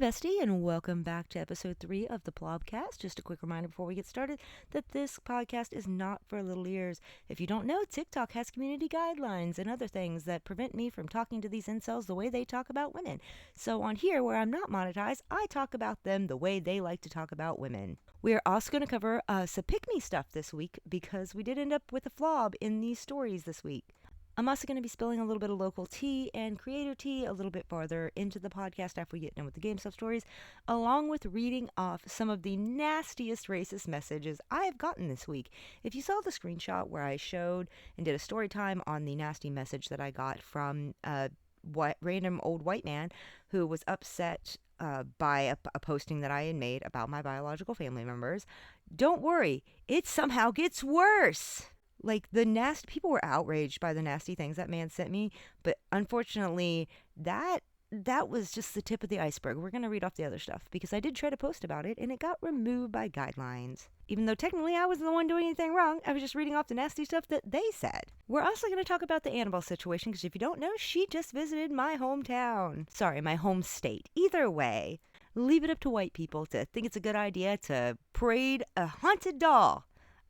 bestie, and welcome back to episode 3 of the Plobcast. Just a quick reminder before we get started that this podcast is not for little ears. If you don't know, TikTok has community guidelines and other things that prevent me from talking to these incels the way they talk about women. So on here, where I'm not monetized, I talk about them the way they like to talk about women. We are also going to cover some pick-me stuff this week because we did end up with a flob in these stories this week. I'm also going to be spilling a little bit of local tea and creator tea a little bit farther into the podcast after we get done with the GameStop stories, along with reading off some of the nastiest racist messages I have gotten this week. If you saw the screenshot where I showed and did a story time on the nasty message that I got from a random old white man who was upset by a posting that I had made about my biological family members, don't worry, it somehow gets worse. Like, people were outraged by the nasty things that man sent me, but unfortunately, that was just the tip of the iceberg. We're going to read off the other stuff, because I did try to post about it, and it got removed by guidelines. Even though technically I wasn't the one doing anything wrong, I was just reading off the nasty stuff that they said. We're also going to talk about the Annabelle situation, because if you don't know, she just visited my hometown. Sorry, my home state. Either way, leave it up to white people to think it's a good idea to parade a haunted doll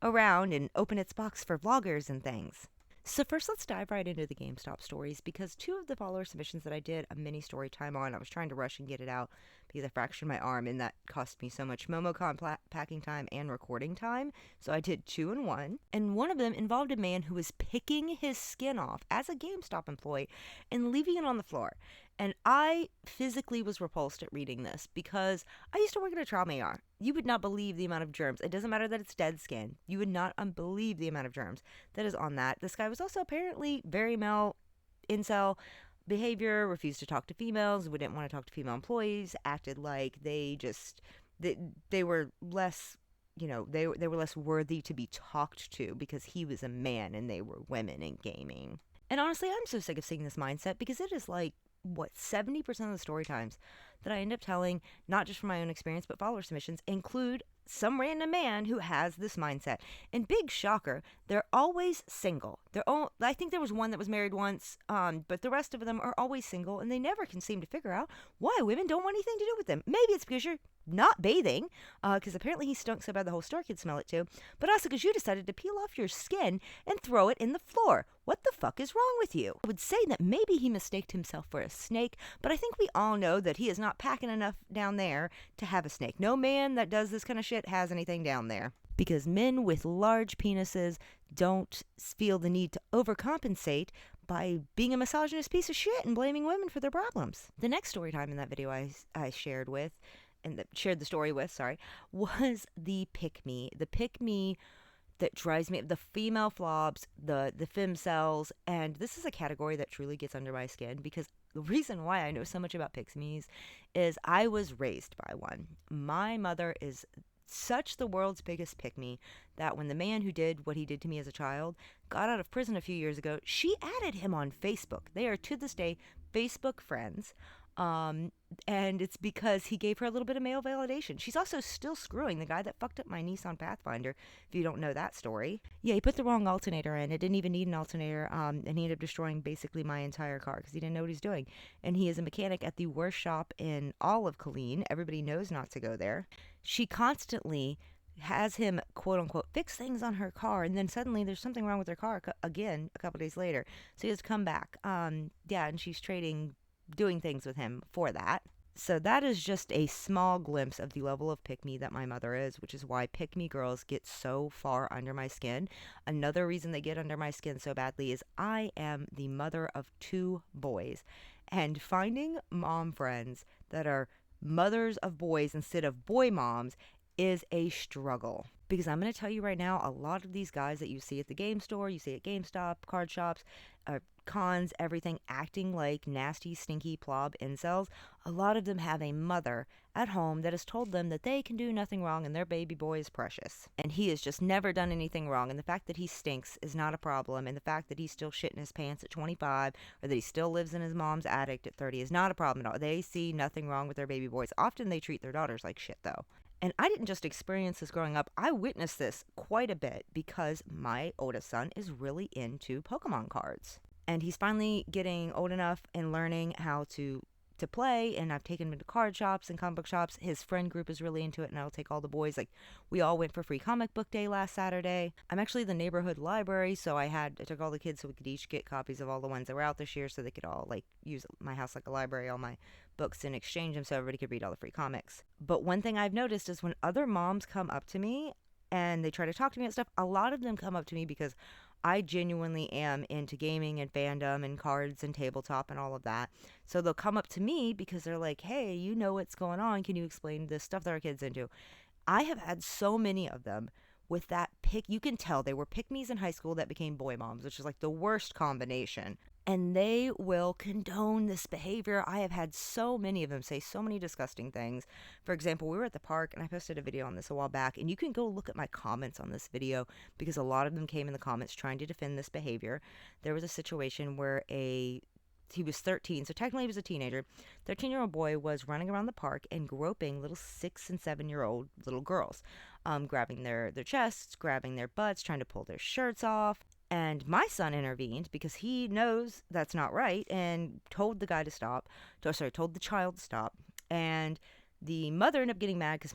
around and open its box for vloggers and things. So first, let's dive right into the GameStop stories, because two of the follower submissions that I did a mini story time on, I was trying to rush and get it out because I fractured my arm, and that cost me so much MomoCon packing time and recording time. So I did 2 in 1, and one of them involved a man who was picking his skin off as a GameStop employee and leaving it on the floor. And I physically was repulsed at reading this because I used to work at a trauma ER. You would not believe the amount of germs. It doesn't matter that it's dead skin. You would not believe the amount of germs that is on that. This guy was also apparently very male, incel behavior, refused to talk to females, didn't want to talk to female employees, acted like they were less, they were less worthy to be talked to because he was a man and they were women in gaming. And honestly, I'm so sick of seeing this mindset, because it is like, 70% of the story times that I end up telling, not just from my own experience, but follower submissions, include some random man who has this mindset. And big shocker, they're always single. I think there was one that was married once, but the rest of them are always single, and they never can seem to figure out why women don't want anything to do with them. Maybe it's because you're not bathing, because apparently he stunk so bad the whole store could smell it too, but also because you decided to peel off your skin and throw it in the floor. What the fuck is wrong with you? I would say that maybe he mistaked himself for a snake, but I think we all know that he is not packing enough down there to have a snake. No man that does this kind of shit has anything down there, because men with large penises don't feel the need to overcompensate by being a misogynist piece of shit and blaming women for their problems. The next story time in that video I shared the story with, was the pick-me. The pick-me that drives me, the female flobs, the femcells, and this is a category that truly gets under my skin, because the reason why I know so much about pick-me's is I was raised by one. My mother is such the world's biggest pick-me that when the man who did what he did to me as a child got out of prison a few years ago, she added him on Facebook. They are to this day Facebook friends. And it's because he gave her a little bit of male validation. She's also still screwing the guy that fucked up my Nissan Pathfinder, if you don't know that story. Yeah, he put the wrong alternator in. It didn't even need an alternator, and he ended up destroying basically my entire car because he didn't know what he's doing. And he is a mechanic at the worst shop in all of Killeen. Everybody knows not to go there. She constantly has him, quote unquote, fix things on her car, and then suddenly there's something wrong with her car again a couple days later. So he has to come back. And she's doing things with him for that. So that is just a small glimpse of the level of pick-me that my mother is, which is why pick-me girls get so far under my skin. Another reason they get under my skin so badly is I am the mother of 2 boys, and finding mom friends that are mothers of boys instead of boy moms is a struggle. Because I'm going to tell you right now, a lot of these guys that you see at the game store, you see at GameStop, card shops, cons, everything, acting like nasty, stinky plob incels, a lot of them have a mother at home that has told them that they can do nothing wrong and their baby boy is precious. And he has just never done anything wrong, and the fact that he stinks is not a problem, and the fact that he's still shitting his pants at 25 or that he still lives in his mom's attic at 30 is not a problem at all. They see nothing wrong with their baby boys. Often they treat their daughters like shit, though. And I didn't just experience this growing up. I witnessed this quite a bit because my oldest son is really into Pokemon cards. And he's finally getting old enough and learning how to to play, and I've taken him to card shops and comic book shops. His friend group is really into it, and I'll take all the boys. Like, we all went for free comic book day last Saturday. I'm actually the neighborhood library, so I took all the kids so we could each get copies of all the ones that were out this year, so they could all like use my house like a library, all my books, and exchange them so everybody could read all the free comics. But one thing I've noticed is when other moms come up to me and they try to talk to me and stuff, a lot of them come up to me because I genuinely am into gaming and fandom and cards and tabletop and all of that. So they'll come up to me because they're like, hey, you know what's going on. Can you explain this stuff that our kids into? I have had so many of them with that pick. You can tell they were pick-me's in high school that became boy moms, which is like the worst combination. And they will condone this behavior. I have had so many of them say so many disgusting things. For example, we were at the park, and I posted a video on this a while back, and you can go look at my comments on this video because a lot of them came in the comments trying to defend this behavior. There was a situation where he was 13, so technically he was a teenager. 13-year-old boy was running around the park and groping little 6 and 7-year-old little girls, grabbing their chests, grabbing their butts, trying to pull their shirts off. And my son intervened because he knows that's not right and told the guy to stop. Told the child to stop. And the mother ended up getting mad because,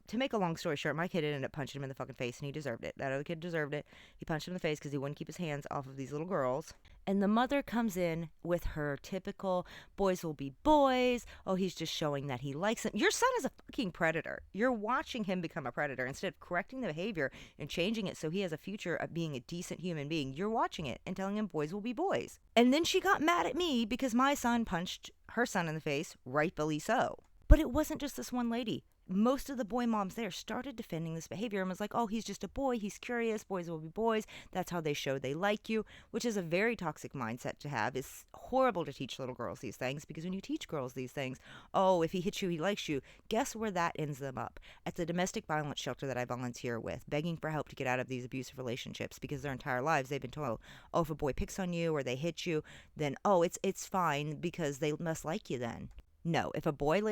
to make a long story short, my kid ended up punching him in the fucking face, and he deserved it. That other kid deserved it. He punched him in the face because he wouldn't keep his hands off of these little girls. And the mother comes in with her typical, boys will be boys. Oh, he's just showing that he likes them. Your son is a fucking predator. You're watching him become a predator. Instead of correcting the behavior and changing it so he has a future of being a decent human being, you're watching it and telling him boys will be boys. And then she got mad at me because my son punched her son in the face, rightfully so. But it wasn't just this one lady. Most of the boy moms there started defending this behavior and was like, oh, he's just a boy, he's curious, boys will be boys, that's how they show they like you, which is a very toxic mindset to have. It's horrible to teach little girls these things, because when you teach girls these things, oh, if he hits you, he likes you, guess where that ends them up? At the domestic violence shelter that I volunteer with, begging for help to get out of these abusive relationships, because their entire lives they've been told, oh, if a boy picks on you or they hit you, then, oh, it's fine because they must like you then. No, if a boy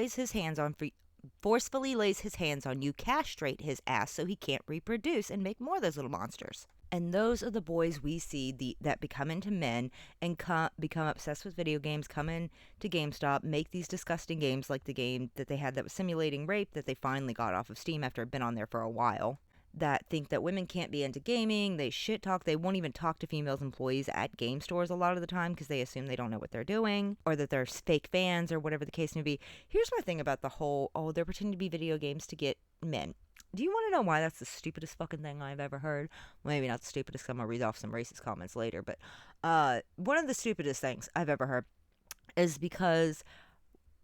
forcefully lays his hands on you, castrate his ass so he can't reproduce and make more of those little monsters. And those are the boys we see that become into men and become obsessed with video games, come in to GameStop, make these disgusting games like the game that they had that was simulating rape that they finally got off of Steam after it had been on there for a while, that think that women can't be into gaming. They shit talk. They won't even talk to female employees at game stores a lot of the time because they assume they don't know what they're doing, or that they're fake fans, or whatever the case may be. Here's my thing about the whole, oh, they're pretending to be video games to get men. Do you want to know why that's the stupidest fucking thing I've ever heard? Well, maybe not the stupidest, because I'm going to read off some racist comments later, but one of the stupidest things I've ever heard is because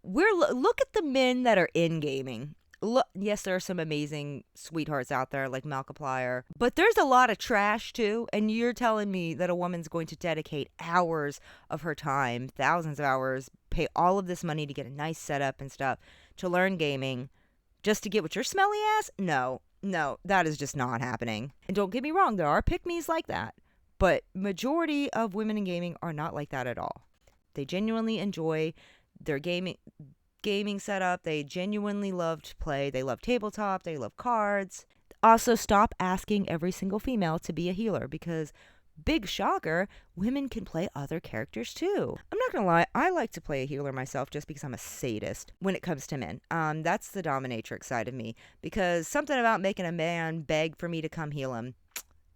look at the men that are in gaming. Look, yes, there are some amazing sweethearts out there like Markiplier, but there's a lot of trash too. And you're telling me that a woman's going to dedicate hours of her time, thousands of hours, pay all of this money to get a nice setup and stuff to learn gaming just to get with your smelly ass? No, that is just not happening. And don't get me wrong, there are pick-me's like that, but majority of women in gaming are not like that at all. They genuinely enjoy their gaming setup. They genuinely love to play. They love tabletop. They love cards. Also, stop asking every single female to be a healer, because, big shocker, women can play other characters too. I'm not gonna lie, I like to play a healer myself just because I'm a sadist when it comes to men. That's the dominatrix side of me, because something about making a man beg for me to come heal him,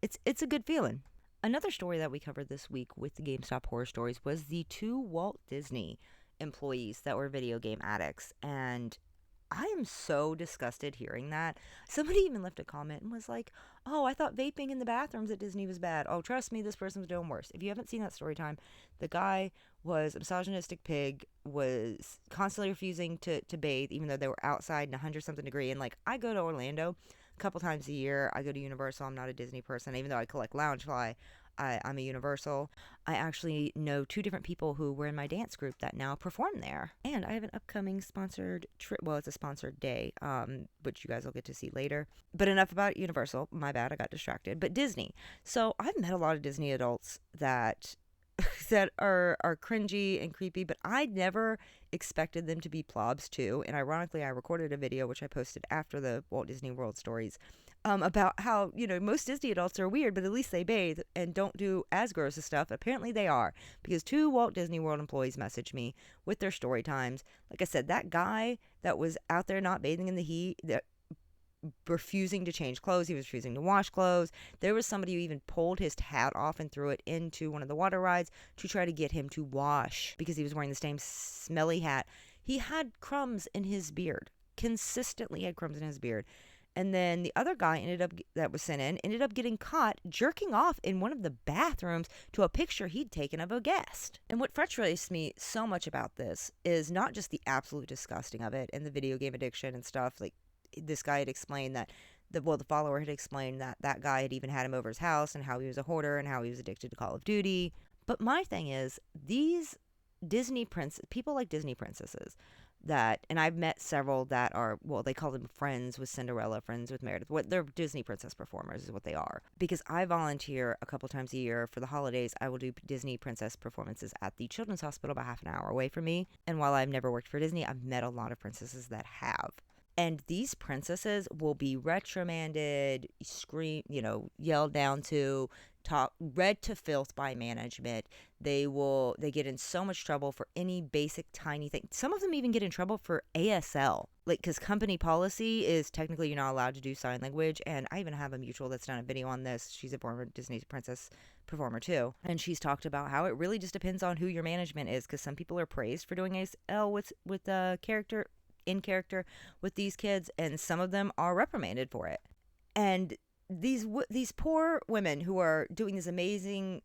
it's a good feeling. Another story that we covered this week with the GameStop horror stories was the 2 Walt Disney employees that were video game addicts, and I am so disgusted hearing that. Somebody even left a comment and was like, oh, I thought vaping in the bathrooms at Disney was bad. Oh, trust me, this person was doing worse. If you haven't seen that story time, the guy was a misogynistic pig, was constantly refusing to bathe even though they were outside in 100-something degree. And like, I go to Orlando a couple times a year. I go to Universal. I'm not a Disney person, even though I collect Loungefly. I'm a Universal. I actually know 2 different people who were in my dance group that now perform there. And I have an upcoming sponsored trip. Well, it's a sponsored day, which you guys will get to see later. But enough about Universal. My bad, I got distracted. But Disney. So I've met a lot of Disney adults that are cringy and creepy, but I never expected them to be plobs too. And ironically, I recorded a video, which I posted after the Walt Disney World stories, about how, most Disney adults are weird, but at least they bathe and don't do as gross as stuff. Apparently they are, because 2 Walt Disney World employees messaged me with their story times. Like I said, that guy that was out there not bathing in the heat, that refusing to change clothes, he was refusing to wash clothes. There was somebody who even pulled his hat off and threw it into one of the water rides to try to get him to wash because he was wearing the same smelly hat. He had crumbs in his beard, consistently had crumbs in his beard. And then the other guy that was sent in ended up getting caught jerking off in one of the bathrooms to a picture he'd taken of a guest. And what frustrates me so much about this is not just the absolute disgusting of it and the video game addiction and stuff. Like, this guy had explained that the follower had explained that guy had even had him over his house and how he was a hoarder and how he was addicted to Call of Duty. But my thing is, these people like Disney princesses and I've met several that are, well, they call them friends with Cinderella, friends with Meredith. They're Disney princess performers is what they are. Because I volunteer a couple times a year for the holidays. I will do Disney princess performances at the Children's Hospital about half an hour away from me. And while I've never worked for Disney, I've met a lot of princesses that have. And these princesses will be reprimanded, yelled down to, read to filth by management. They get in so much trouble for any basic tiny thing. Some of them even get in trouble for ASL, because company policy is technically you're not allowed to do sign language. And I even have a mutual that's done a video on this. She's a former Disney princess performer too, and she's talked about how it really just depends on who your management is, because some people are praised for doing ASL with the character in character with these kids, and some of them are reprimanded for it. And these poor women who are doing these amazing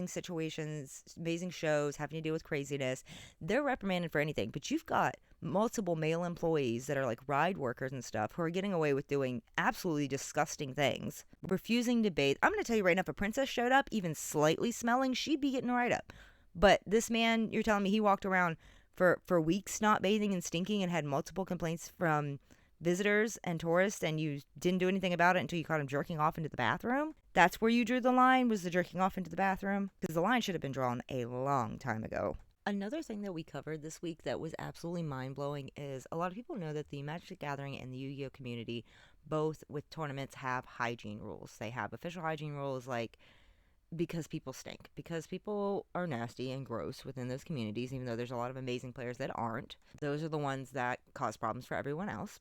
situations, amazing shows, having to deal with craziness, they're reprimanded for anything. But you've got multiple male employees that are like ride workers and stuff who are getting away with doing absolutely disgusting things, refusing to bathe. I'm going to tell you right now, if a princess showed up even slightly smelling, she'd be getting right up. But this man, you're telling me he walked around for weeks not bathing and stinking and had multiple complaints from visitors and tourists, and you didn't do anything about it until you caught him jerking off into the bathroom? That's where you drew the line, was the jerking off into the bathroom? Because the line should have been drawn a long time ago. Another thing that we covered this week that was absolutely mind-blowing is a lot of people know that the Magic the Gathering and the Yu-Gi-Oh community, both with tournaments, have hygiene rules. They have official hygiene rules, like, because people stink, because people are nasty and gross within those communities, even though there's a lot of amazing players that aren't. Those are the ones that cause problems for everyone else.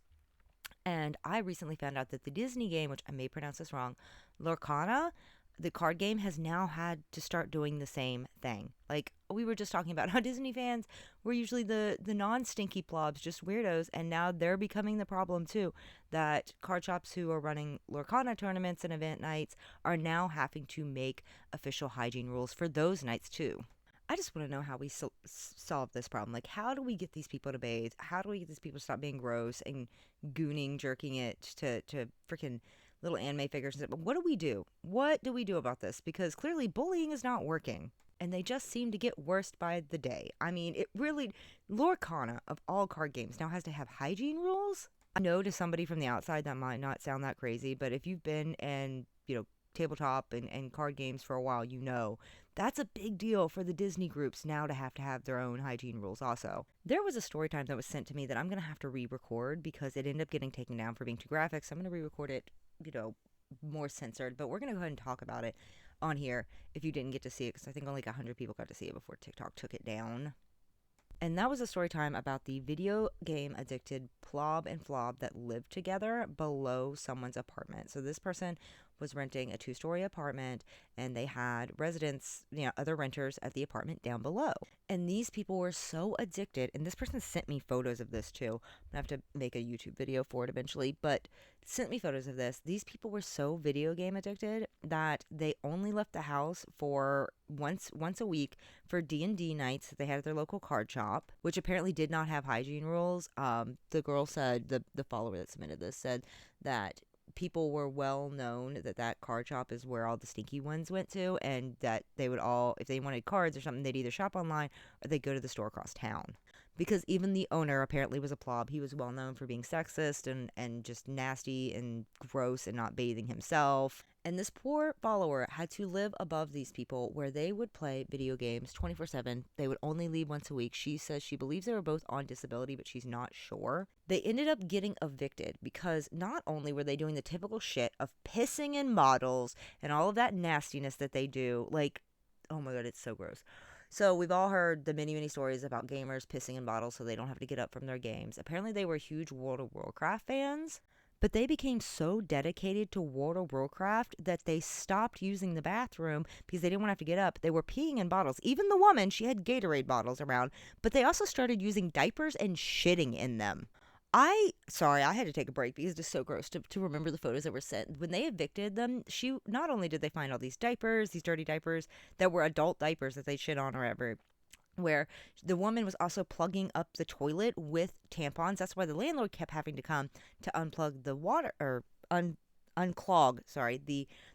And I recently found out that the Disney game, which I may pronounce this wrong, Lorcana, the card game, has now had to start doing the same thing. Like, we were just talking about how Disney fans were usually the non-stinky plobs, just weirdos, and now they're becoming the problem too, that card shops who are running Lorcana tournaments and event nights are now having to make official hygiene rules for those nights too. I just want to know how we solve this problem. Like, how do we get these people to bathe? How do we get these people to stop being gross and gooning, jerking it to freaking little anime figures and stuff? But what do we do? What do we do about this? Because clearly bullying is not working, and they just seem to get worse by the day. I mean, it really, Lorcana of all card games now has to have hygiene rules. I know to somebody from the outside that might not sound that crazy, but if you've been in, tabletop and card games for a while, that's a big deal for the Disney groups now to have their own hygiene rules also. There was a story time that was sent to me that I'm going to have to re-record because it ended up getting taken down for being too graphic. So I'm going to re-record it, more censored, but we're going to go ahead and talk about it on here if you didn't get to see it, because I think only like 100 people got to see it before TikTok took it down. And that was a story time about the video game addicted plob and flob that lived together below someone's apartment. So this person was renting a 2-story apartment, and they had residents, other renters at the apartment down below. And these people were so addicted, and this person sent me photos of this too. I'm going to have to make a YouTube video for it eventually, but sent me photos of this. These people were so video game addicted that they only left the house for once a week for D&D nights that they had at their local card shop, which apparently did not have hygiene rules. The girl said, the follower that submitted this said that people were well known that card shop is where all the stinky ones went to, and that they would all, if they wanted cards or something, they'd either shop online or they'd go to the store across town. because even the owner apparently was a plob. He was well known for being sexist and just nasty and gross and not bathing himself. And this poor follower had to live above these people where they would play video games 24/7. They would only leave once a week. She says she believes they were both on disability, but she's not sure. They ended up getting evicted because not only were they doing the typical shit of pissing in bottles and all of that nastiness that they do, like, oh my God, it's so gross. So we've all heard the many, many stories about gamers pissing in bottles so they don't have to get up from their games. Apparently they were huge World of Warcraft fans, but they became so dedicated to World of Warcraft that they stopped using the bathroom because they didn't want to have to get up. They were peeing in bottles. Even the woman, she had Gatorade bottles around, but they also started using diapers and shitting in them. I had to take a break because it's just so gross to remember the photos that were sent. When they evicted them, she not only did they find all these diapers, these dirty diapers that were adult diapers that they shit on or whatever, where the woman was also plugging up the toilet with tampons. That's why the landlord kept having to come to unplug the water or unclog,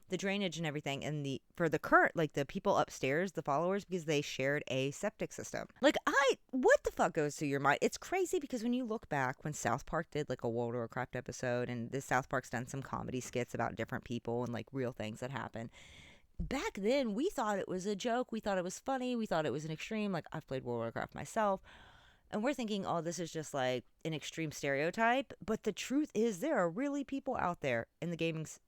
the drainage and everything, and for the current, like the people upstairs, the followers, because they shared a septic system. Like, what the fuck goes through your mind? It's crazy because when you look back when South Park did like a World of Warcraft episode, and this South Park's done some comedy skits about different people and like real things that happen. Back then, we thought it was a joke. We thought it was funny. We thought it was an extreme. Like, I've played World of Warcraft myself. And we're thinking, oh, this is just like an extreme stereotype. But the truth is there are really people out there in the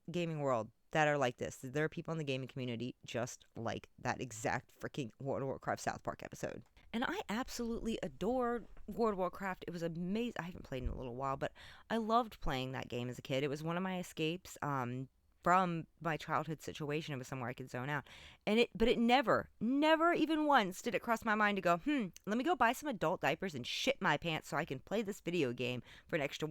gaming world that are like this. There are people in the gaming community just like that exact freaking World of Warcraft South Park episode. And I absolutely adored World of Warcraft. It was amazing. I haven't played in a little while, but I loved playing that game as a kid. It was one of my escapes from my childhood situation. It was somewhere I could zone out. But it never even once did it cross my mind to go, let me go buy some adult diapers and shit my pants so I can play this video game for an extra,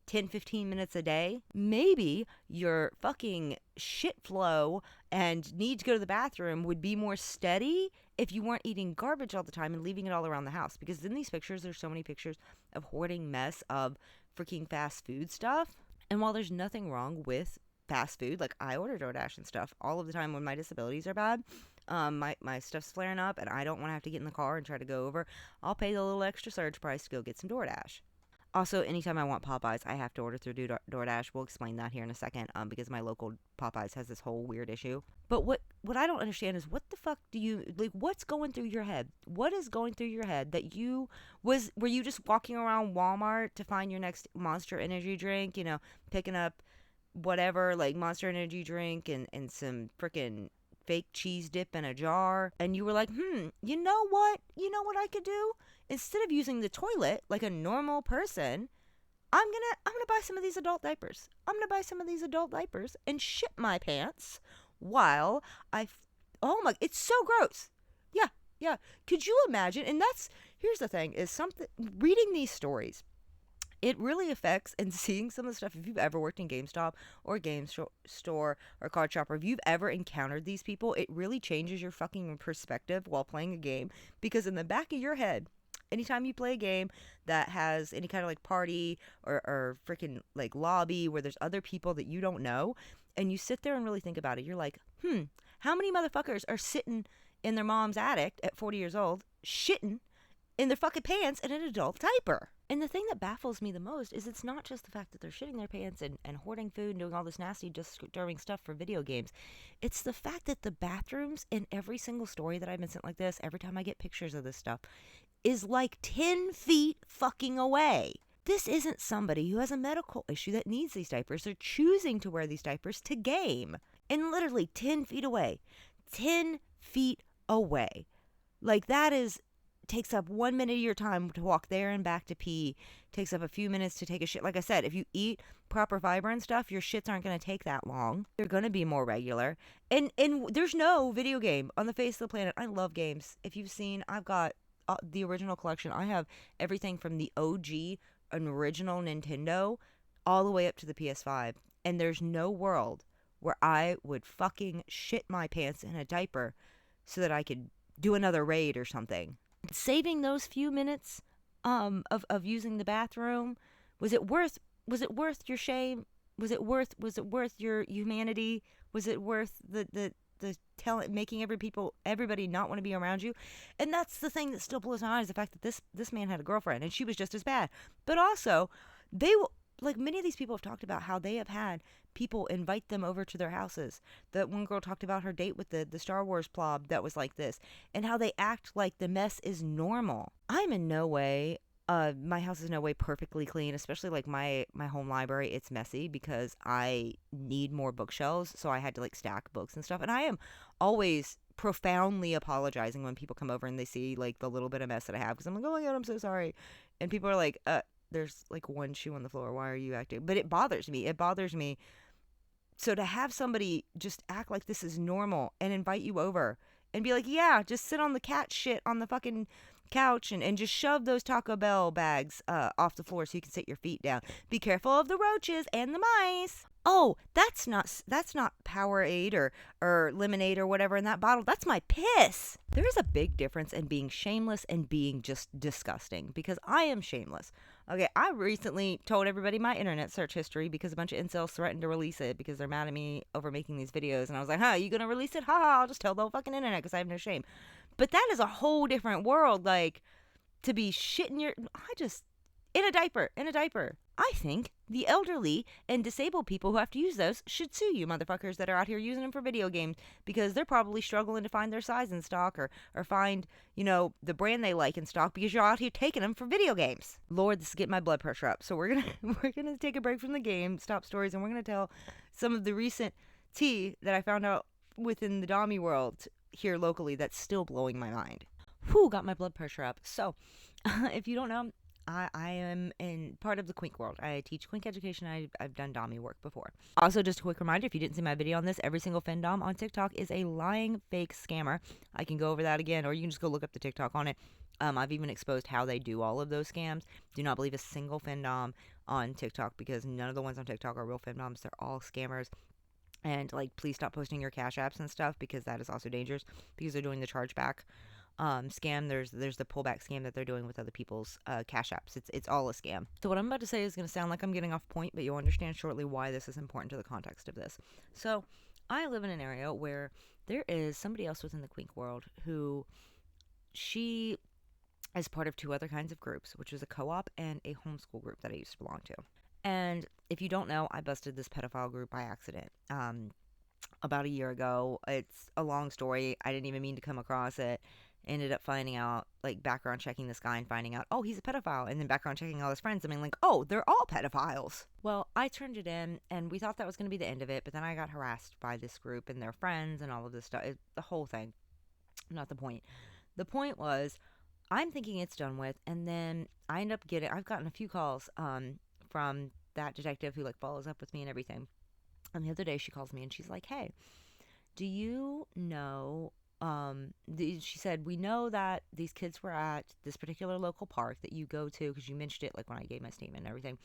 10-15 minutes a day. Maybe your fucking shit flow and need to go to the bathroom would be more steady if you weren't eating garbage all the time and leaving it all around the house. Because in these pictures, there's so many pictures of hoarding mess of freaking fast food stuff. And while there's nothing wrong with fast food, like I order DoorDash and stuff all of the time when my disabilities are bad, my stuff's flaring up and I don't want to have to get in the car and try to go over, I'll pay the little extra surge price to go get some DoorDash. Also, anytime I want Popeyes, I have to order through DoorDash. We'll explain that here in a second, because my local Popeyes has this whole weird issue. But what I don't understand is, what the fuck do you, like, what's going through your head? What is going through your head that were you just walking around Walmart to find your next Monster Energy drink, picking up whatever, like Monster Energy drink and some freaking fake cheese dip in a jar, and you were like, you know what I could do? Instead of using the toilet like a normal person, I'm gonna buy some of these adult diapers. I'm gonna buy some of these adult diapers and shit my pants while oh my, it's so gross. Yeah. Could you imagine? And here's the thing, is something, reading these stories, it really affects, and seeing some of the stuff, if you've ever worked in GameStop or a game store or card shop, or if you've ever encountered these people, it really changes your fucking perspective while playing a game. Because in the back of your head, anytime you play a game that has any kind of like party or freaking like lobby where there's other people that you don't know, and you sit there and really think about it, you're like, how many motherfuckers are sitting in their mom's attic at 40 years old, shitting in their fucking pants in an adult diaper? And the thing that baffles me the most is it's not just the fact that they're shitting their pants and hoarding food and doing all this nasty, disturbing stuff for video games. It's the fact that the bathrooms in every single story that I've been sent like this, every time I get pictures of this stuff, is like 10 feet fucking away. This isn't somebody who has a medical issue that needs these diapers. They're choosing to wear these diapers to game. And literally 10 feet away. 10 feet away. Like, takes up 1 minute of your time to walk there and back to pee. Takes up a few minutes to take a shit. Like I said, if you eat proper fiber and stuff, your shits aren't going to take that long. They're going to be more regular. And there's no video game on the face of the planet. I love games. If you've seen, I've got the original collection. I have everything from the OG and original Nintendo all the way up to the PS5. And there's no world where I would fucking shit my pants in a diaper so that I could do another raid or something. Saving those few minutes of using the bathroom, was it worth your shame? Was it worth your humanity? Was it worth the making everybody not want to be around you. And that's the thing that still blows my eyes, the fact that this man had a girlfriend and she was just as bad. But also, they will, like, many of these people have talked about how they have had people invite them over to their houses. That one girl talked about her date with the Star Wars plob that was like this, and how they act like the mess is normal. I'm in no way, my house is no way perfectly clean, especially like my home library. It's messy because I need more bookshelves, so I had to like stack books and stuff. And I am always profoundly apologizing when people come over and they see like the little bit of mess that I have, because I'm like, oh my God, I'm so sorry. And people are like, there's like one shoe on the floor. Why are you acting? But it bothers me. It bothers me. So to have somebody just act like this is normal and invite you over and be like, yeah, just sit on the cat shit on the fucking couch and just shove those Taco Bell bags off the floor so you can sit your feet down. Be careful of the roaches and the mice. Oh, that's not Powerade or lemonade or whatever in that bottle. That's my piss. There is a big difference in being shameless and being just disgusting, because I am shameless. Okay, I recently told everybody my internet search history because a bunch of incels threatened to release it because they're mad at me over making these videos. And I was like, you gonna release it? I'll just tell the whole fucking internet because I have no shame. But that is a whole different world. Like, to be shitting in a diaper. I think the elderly and disabled people who have to use those should sue you motherfuckers that are out here using them for video games, because they're probably struggling to find their size in stock or find, the brand they like in stock, because you're out here taking them for video games. Lord, this is getting my blood pressure up. So we're gonna take a break from the GameStop stories, and we're gonna tell some of the recent tea that I found out within the Dami world here locally that's still blowing my mind. Whew, got my blood pressure up. So, if you don't know, I am in part of the Quink world. I teach Quink education. I've done Dami work before. Also, just a quick reminder, if you didn't see my video on this, every single FinDom on TikTok is a lying fake scammer. I can go over that again, or you can just go look up the TikTok on it. I've even exposed how they do all of those scams. Do not believe a single FinDom on TikTok, because none of the ones on TikTok are real FinDoms. They're all scammers. And, please stop posting your cash apps and stuff, because that is also dangerous, because they're doing the chargeback scam. There's the pullback scam that they're doing with other people's cash apps. It's all a scam. So what I'm about to say is going to sound like I'm getting off point, but you'll understand shortly why this is important to the context of this. So I live in an area where there is somebody else within the Quink world who, she is part of two other kinds of groups, which is a co-op and a homeschool group that I used to belong to. And if you don't know, I busted this pedophile group by accident about a year ago. It's a long story. I didn't even mean to come across it. Ended up finding out, like, background checking this guy and finding out, oh, he's a pedophile. And then background checking all his friends. I mean, like, oh, they're all pedophiles. Well, I turned it in, and we thought that was going to be the end of it. But then I got harassed by this group and their friends and all of this stuff. The whole thing. Not the point. The point was, I'm thinking it's done with. And then I've gotten a few calls from that detective who, like, follows up with me and everything. And the other day she calls me and she's like, hey, do you know... she said, we know that these kids were at this particular local park that you go to, because you mentioned it, like, when I gave my statement and everything.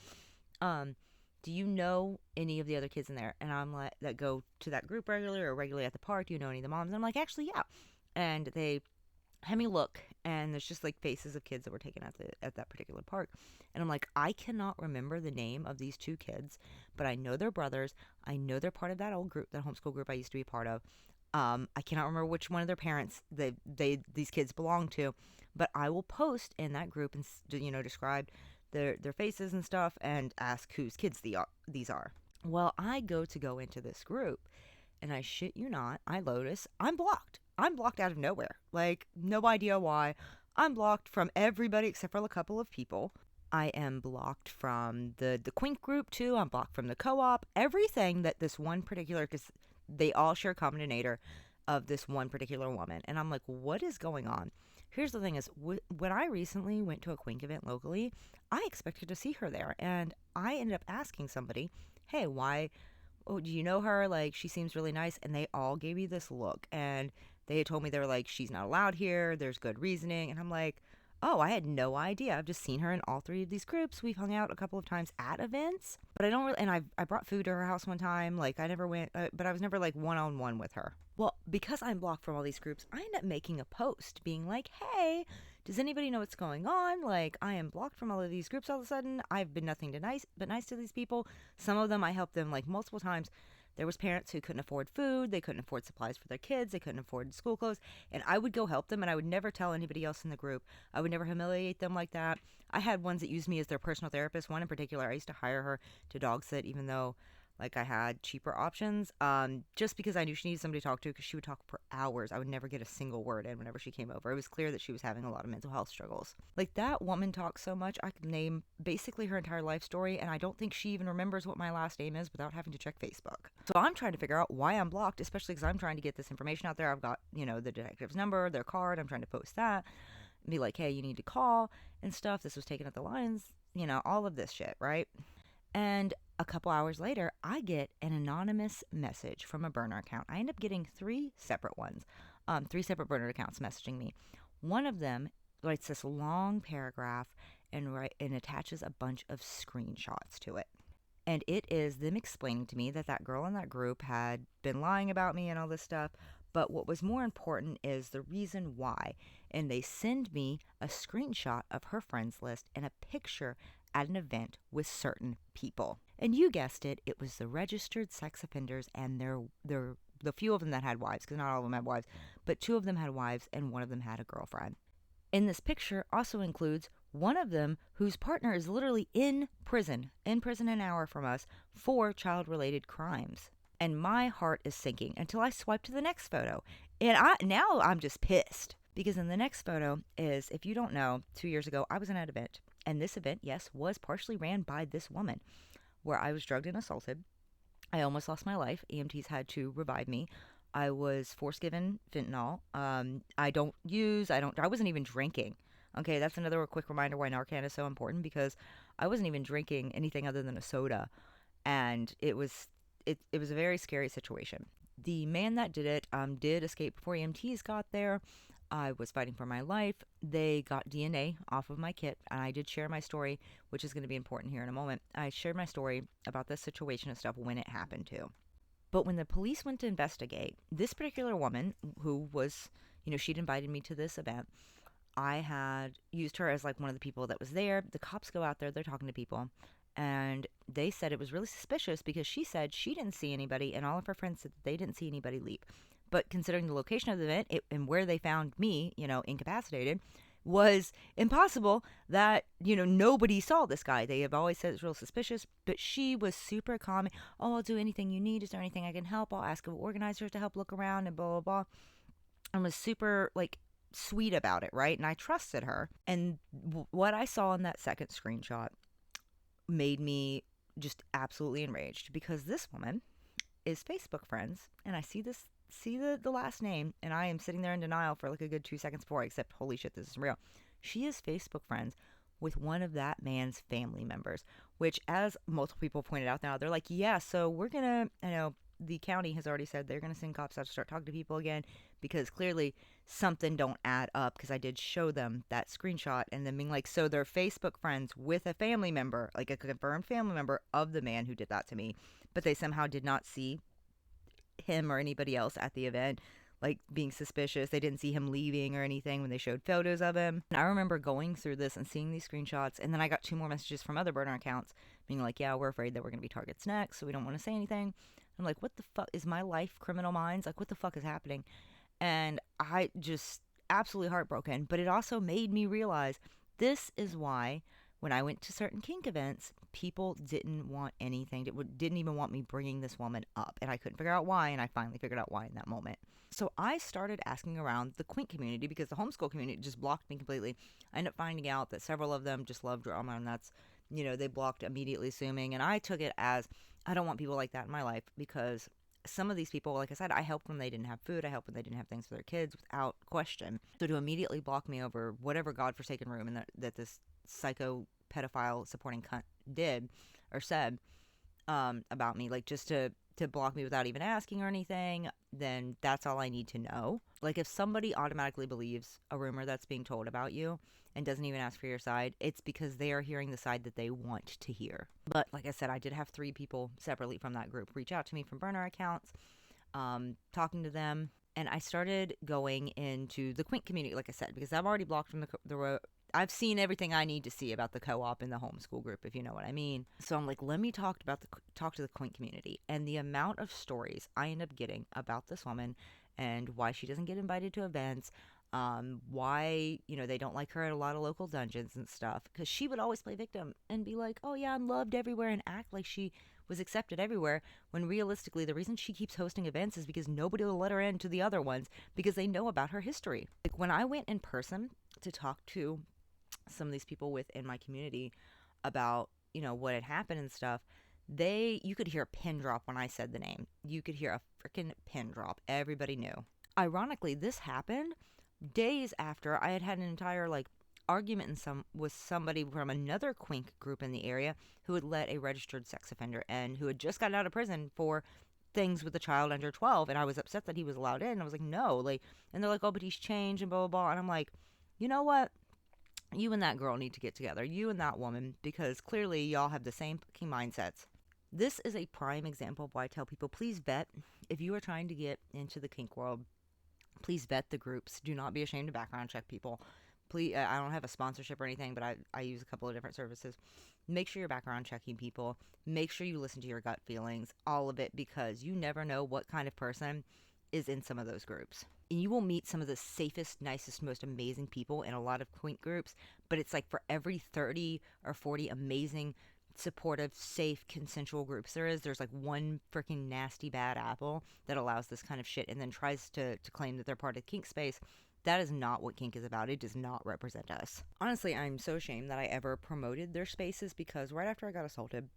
Do you know any of the other kids in there? And I'm like, that go to that group regularly at the park? Do you know any of the moms? And I'm like, actually, yeah. And they had me look, and there's just like faces of kids that were taken at that particular park. And I'm like, I cannot remember the name of these two kids, but I know they're brothers. I know they're part of that old group, that homeschool group I used to be part of. I cannot remember which one of their parents these kids belong to, but I will post in that group and, describe their faces and stuff and ask whose kids these are. Well, I go into this group, and I shit you not, I'm blocked. I'm blocked out of nowhere. Like, no idea why. I'm blocked from everybody except for a couple of people. I am blocked from the Quink group too. I'm blocked from the co-op. Everything that this one particular, because they all share a common denominator of this one particular woman. And I'm like, what is going on? Here's the thing is, when I recently went to a Quink event locally, I expected to see her there. And I ended up asking somebody, hey, why, do you know her? Like, she seems really nice. And they all gave me this look. And they had told me, they were like, she's not allowed here. There's good reasoning. And I'm like, oh, I had no idea. I've just seen her in all three of these groups. We've hung out a couple of times at events, but I don't really, and I brought food to her house one time. Like, I never went, but I was never like one-on-one with her. Well, because I'm blocked from all these groups, I end up making a post being like, hey, does anybody know what's going on? Like, I am blocked from all of these groups all of a sudden. I've been nothing but nice to these people. Some of them, I helped them like multiple times. There was parents who couldn't afford food, they couldn't afford supplies for their kids, they couldn't afford school clothes, and I would go help them, and I would never tell anybody else in the group. I would never humiliate them like that. I had ones that used me as their personal therapist. One in particular, I used to hire her to dog sit, even though like I had cheaper options, just because I knew she needed somebody to talk to, because she would talk for hours. I would never get a single word in whenever she came over. It was clear that she was having a lot of mental health struggles. Like, that woman talks so much, I could name basically her entire life story, and I don't think she even remembers what my last name is without having to check Facebook. So I'm trying to figure out why I'm blocked, especially because I'm trying to get this information out there. I've got, the detective's number, their card. I'm trying to post that and be like, hey, you need to call and stuff. This was taken at the lines, all of this shit, right? And a couple hours later, I get an anonymous message from a burner account. I end up getting three separate ones, three separate burner accounts messaging me. One of them writes this long paragraph and attaches a bunch of screenshots to it. And it is them explaining to me that that girl in that group had been lying about me and all this stuff. But what was more important is the reason why. And they send me a screenshot of her friends list and a picture at an event with certain people. And you guessed it, it was the registered sex offenders and the few of them that had wives, because not all of them had wives, but two of them had wives and one of them had a girlfriend. In this picture also includes one of them whose partner is literally in prison an hour from us for child-related crimes. And my heart is sinking until I swipe to the next photo. And now I'm just pissed. Because in the next photo is, if you don't know, 2 years ago, I was in an event. And this event, yes, was partially ran by this woman, where I was drugged and assaulted. I almost lost my life. EMTs had to revive me. I was force-given fentanyl. I wasn't even drinking. Okay, that's another quick reminder why Narcan is so important, because I wasn't even drinking anything other than a soda. And it was a very scary situation. The man that did it did escape before EMTs got there. I was fighting for my life. They got DNA off of my kit, and I did share my story, which is going to be important here in a moment. I shared my story about this situation and stuff when it happened too. But when the police went to investigate, this particular woman who was, she'd invited me to this event, I had used her as like one of the people that was there. The cops go out there, they're talking to people, and they said it was really suspicious because she said she didn't see anybody, and all of her friends said that they didn't see anybody leave. But considering the location of the event and where they found me, incapacitated, was impossible that, nobody saw this guy. They have always said it's real suspicious, but she was super calm. Oh, I'll do anything you need. Is there anything I can help? I'll ask organizers to help look around and blah, blah, blah. And was super, sweet about it, right? And I trusted her. And what I saw in that second screenshot made me just absolutely enraged, because this woman is Facebook friends, and I see the last name, and I am sitting there in denial for like a good 2 seconds before I accept, holy shit, this is real. She is Facebook friends with one of that man's family members, which, as multiple people pointed out now, they're like, yeah, so we're gonna, the county has already said they're gonna send cops out to start talking to people again, because clearly something don't add up, because I did show them that screenshot and them being like, so they're Facebook friends with a family member, like a confirmed family member of the man who did that to me, but they somehow did not see him or anybody else at the event, like being suspicious. They didn't see him leaving or anything when they showed photos of him. And I remember going through this and seeing these screenshots, and then I got 2 more messages from other burner accounts being like, yeah, we're afraid that we're going to be targets next, so we don't want to say anything. I'm like, what the fuck? Is my life Criminal Minds? Like, what the fuck is happening? And I just absolutely heartbroken. But it also made me realize this is why when I went to certain kink events, people didn't want anything, didn't even want me bringing this woman up. And I couldn't figure out why, and I finally figured out why in that moment. So I started asking around the Quink community, because the homeschool community just blocked me completely. I ended up finding out that several of them just love drama, and that's, they blocked immediately assuming. And I took it as, I don't want people like that in my life, because some of these people, like I said, I helped when they didn't have food. I helped when they didn't have things for their kids, without question. So to immediately block me over whatever godforsaken room and that this psycho pedophile supporting cunt did or said about me, like just to block me without even asking or anything, then that's all I need to know. Like, if somebody automatically believes a rumor that's being told about you and doesn't even ask for your side, it's because they are hearing the side that they want to hear. But like I said, I did have 3 people separately from that group reach out to me from burner accounts, talking to them. And I started going into the Quink community, like I said, because I'm already blocked from I've seen everything I need to see about the co-op and the homeschool group, if you know what I mean. So I'm like, let me talk to the Quink community. And the amount of stories I end up getting about this woman and why she doesn't get invited to events, why, they don't like her at a lot of local dungeons and stuff. Because she would always play victim and be like, oh yeah, I'm loved everywhere, and act like she was accepted everywhere, when realistically the reason she keeps hosting events is because nobody will let her into the other ones because they know about her history. Like when I went in person to talk to some of these people within my community about, what had happened and stuff, you could hear a pin drop when I said the name. You could hear a freaking pin drop. Everybody knew. Ironically, this happened days after I had had an entire argument with somebody from another Quink group in the area who had let a registered sex offender in, who had just gotten out of prison for things with a child under 12, and I was upset that he was allowed in. I was like, no, and they're like, oh, but he's changed and blah blah blah, and I'm like, you know what? You and that girl need to get together, you and that woman, because clearly y'all have the same fucking mindsets. This is a prime example of why I tell people, please vet. If you are trying to get into the kink world, please vet the groups. Do not be ashamed to background check people. Please, I don't have a sponsorship or anything, but I use a couple of different services. Make sure you're background checking people. Make sure you listen to your gut feelings, all of it, because you never know what kind of person is in some of those groups. And you will meet some of the safest, nicest, most amazing people in a lot of Quink groups, but it's like for every 30 or 40 amazing, supportive, safe, consensual groups there's like one freaking nasty bad apple that allows this kind of shit and then tries to claim that they're part of kink space. That is not what kink is about. It does not represent us. Honestly, I'm so ashamed that I ever promoted their spaces, because right after I got assaulted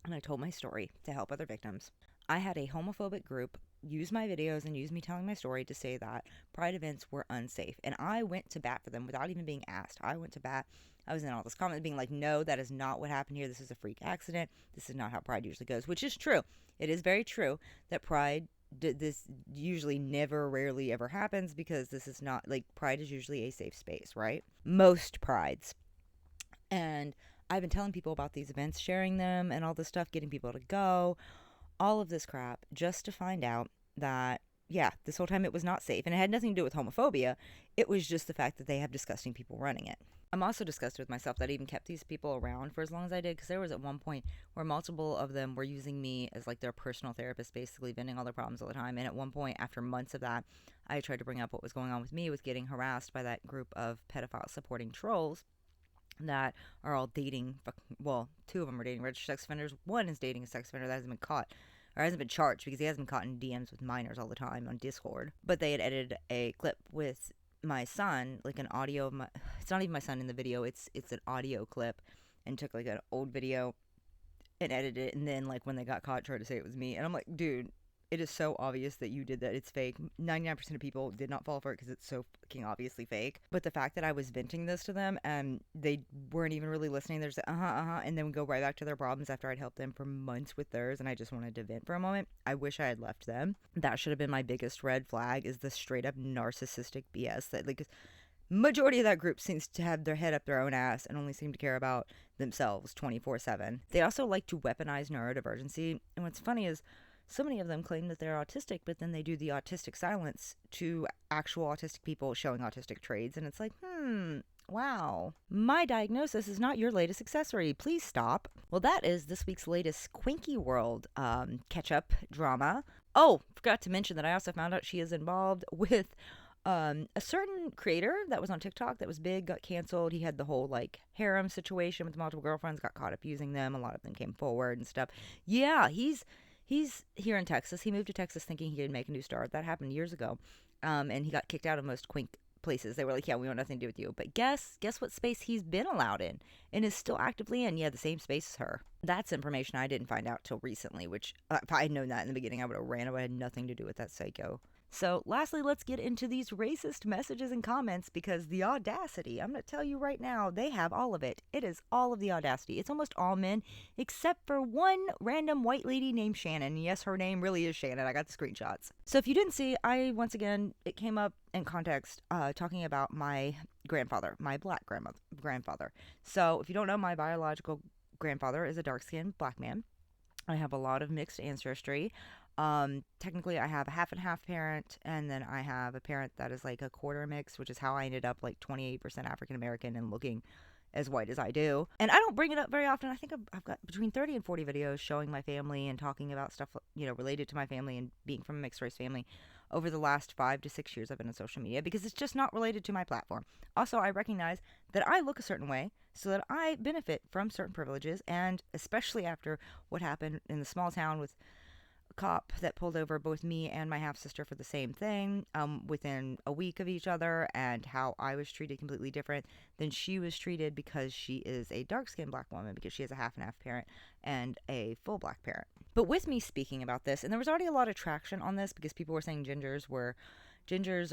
and I told my story to help other victims, I had a homophobic group use my videos and use me telling my story to say that Pride events were unsafe. And I went to bat for them without even being asked. I went to bat. I was in all this comment being like, no, that is not what happened here. This is a freak accident. This is not how Pride usually goes, which is true. It is very true that Pride, this usually never, rarely ever happens, because this is not, Pride is usually a safe space, right? Most Prides. And I've been telling people about these events, sharing them and all this stuff, getting people to go, all of this crap, just to find out that, yeah, this whole time it was not safe. And it had nothing to do with homophobia. It was just the fact that they have disgusting people running it. I'm also disgusted with myself that I even kept these people around for as long as I did, because there was at one point where multiple of them were using me as their personal therapist, basically venting all their problems all the time. And at one point, after months of that, I tried to bring up what was going on with me with getting harassed by that group of pedophile supporting trolls that are all dating, well, two of them are dating registered sex offenders. One is dating a sex offender that hasn't been caught, or hasn't been charged, because he hasn't been caught in DMs with minors all the time on Discord. But they had edited a clip with my son, an audio of it's not even my son in the video, it's an audio clip, and took an old video and edited it, and then when they got caught, tried to say it was me. And I'm like, dude, it is so obvious that you did that. It's fake. 99% of people did not fall for it because it's so fucking obviously fake. But the fact that I was venting this to them and they weren't even really listening, they're just and then go right back to their problems after I'd helped them for months with theirs, and I just wanted to vent for a moment. I wish I had left them. That should have been my biggest red flag, is the straight up narcissistic BS that majority of that group seems to have their head up their own ass and only seem to care about themselves 24/7. They also like to weaponize neurodivergency, and what's funny is so many of them claim that they're autistic, but then they do the autistic silence to actual autistic people showing autistic traits, and it's wow. My diagnosis is not your latest accessory. Please stop. Well, that is this week's latest Quinky World catch-up drama. Oh, forgot to mention that I also found out she is involved with a certain creator that was on TikTok that was big, got canceled. He had the whole harem situation with multiple girlfriends, got caught up using them. A lot of them came forward and stuff. Yeah, he's here in Texas. He moved to Texas thinking he could make a new start. That happened years ago. And he got kicked out of most Quink places. They were like, yeah, we want nothing to do with you. But guess what space he's been allowed in and is still actively in? Yeah, the same space as her. That's information I didn't find out till recently, which if I had known that in the beginning, I would have ran away. It had nothing to do with that psycho. So lastly, let's get into these racist messages and comments, because the audacity, I'm going to tell you right now, they have all of it. It is all of the audacity. It's almost all men, except for one random white lady named Shannon. Yes, her name really is Shannon. I got the screenshots. So if you didn't see, it came up in context talking about my grandfather, my black grandfather. So if you don't know, my biological grandfather is a dark-skinned black man. I have a lot of mixed ancestry. Technically I have a half and half parent, and then I have a parent that is like a quarter mix, which is how I ended up like 28% African American and looking as white as I do. And I don't bring it up very often. I think I've got between 30 and 40 videos showing my family and talking about stuff, related to my family and being from a mixed race family over the last 5 to 6 years I've been on social media, because it's just not related to my platform. Also, I recognize that I look a certain way so that I benefit from certain privileges, and especially after what happened in the small town with cop that pulled over both me and my half sister for the same thing within a week of each other, and how I was treated completely different than she was treated, because she is a dark-skinned black woman, because she has a half and half parent and a full black parent. But with me speaking about this, and there was already a lot of traction on this because people were saying gingers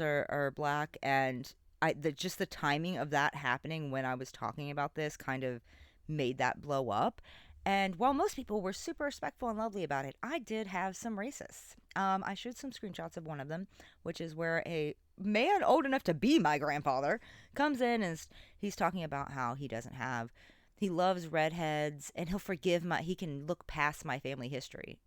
are black, and just the timing of that happening when I was talking about this kind of made that blow up. And while most people were super respectful and lovely about it, I did have some racists. I showed some screenshots of one of them, which is where a man old enough to be my grandfather comes in and he's talking about how he loves redheads and he can look past my family history.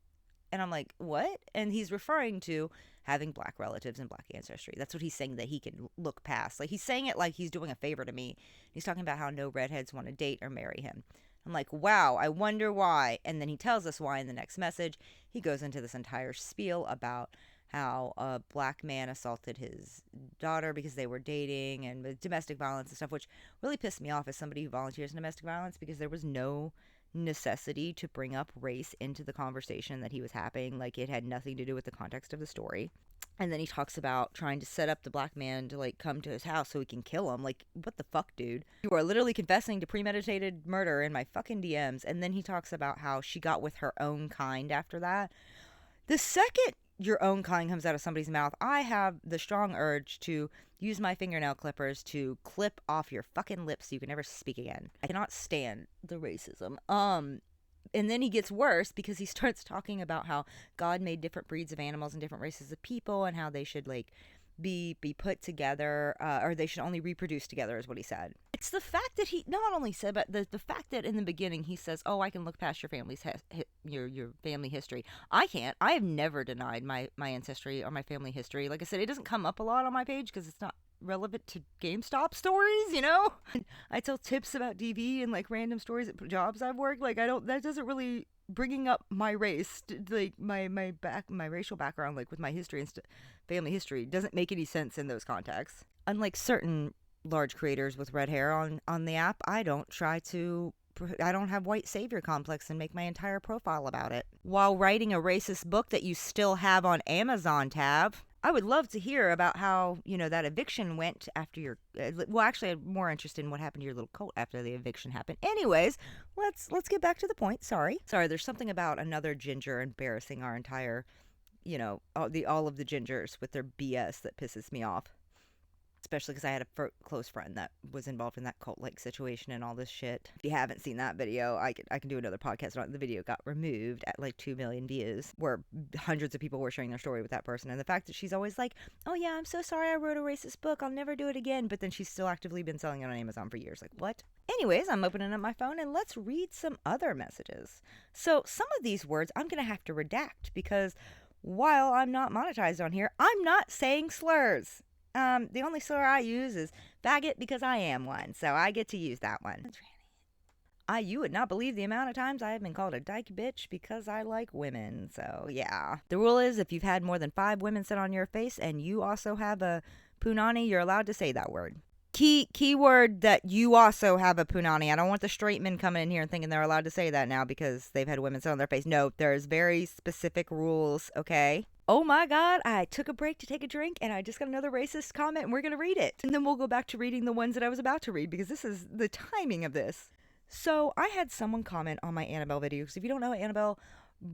And I'm like, what? And he's referring to having black relatives and black ancestry. That's what he's saying, that he can look past. Like, he's saying it like he's doing a favor to me. He's talking about how no redheads want to date or marry him. I'm like, wow, I wonder why. And then he tells us why in the next message. He goes into this entire spiel about how a black man assaulted his daughter because they were dating, and domestic violence and stuff, which really pissed me off as somebody who volunteers in domestic violence, because there was no necessity to bring up race into the conversation that he was having. Like, it had nothing to do with the context of the story. And then he talks about trying to set up the black man to, like, come to his house so he can kill him. Like, what the fuck, dude? You are literally confessing to premeditated murder in my fucking DMs. And then he talks about how she got with her own kind after that. The second your own kind comes out of somebody's mouth, I have the strong urge to use my fingernail clippers to clip off your fucking lips so you can never speak again. I cannot stand the racism. And then he gets worse because he starts talking about how God made different breeds of animals and different races of people, and how they should, like, be put together, or they should only reproduce together, is what he said. It's the fact that he not only said, but the fact that in the beginning he says, oh, I can look past your family's your family history. I can't. I have never denied my ancestry or my family history. Like I said, it doesn't come up a lot on my page because it's not relevant to GameStop stories, you know? I tell tips about DV and, like, random stories at jobs I've worked. Like, that doesn't really, bringing up my race, like my racial background, like with my history and family history, doesn't make any sense in those contexts. Unlike certain large creators with red hair on the app, I don't have white savior complex and make my entire profile about it. While writing a racist book that you still have on Amazon tab, I would love to hear about how, that eviction went after your... well, actually, I'm more interested in what happened to your little cult after the eviction happened. Anyways, let's get back to the point. Sorry, there's something about another ginger embarrassing our entire, all of the gingers with their BS that pisses me off. Especially because I had a close friend that was involved in that cult-like situation and all this shit. If you haven't seen that video, I can do another podcast on it. The video got removed at like 2 million views, where hundreds of people were sharing their story with that person. And the fact that she's always like, oh yeah, I'm so sorry I wrote a racist book, I'll never do it again. But then she's still actively been selling it on Amazon for years. Like, what? Anyways, I'm opening up my phone and let's read some other messages. So some of these words I'm going to have to redact because while I'm not monetized on here, I'm not saying slurs. The only slur I use is faggot because I am one, so I get to use that one. You would not believe the amount of times I have been called a dyke bitch because I like women, so yeah. The rule is if you've had more than 5 women sit on your face and you also have a punani, you're allowed to say that word. Keyword that you also have a punani. I don't want the straight men coming in here and thinking they're allowed to say that now because they've had women sit on their face. No, there's very specific rules, okay? Oh my God, I took a break to take a drink and I just got another racist comment and we're going to read it. And then we'll go back to reading the ones that I was about to read because this is the timing of this. So I had someone comment on my Annabelle video because if you don't know Annabelle,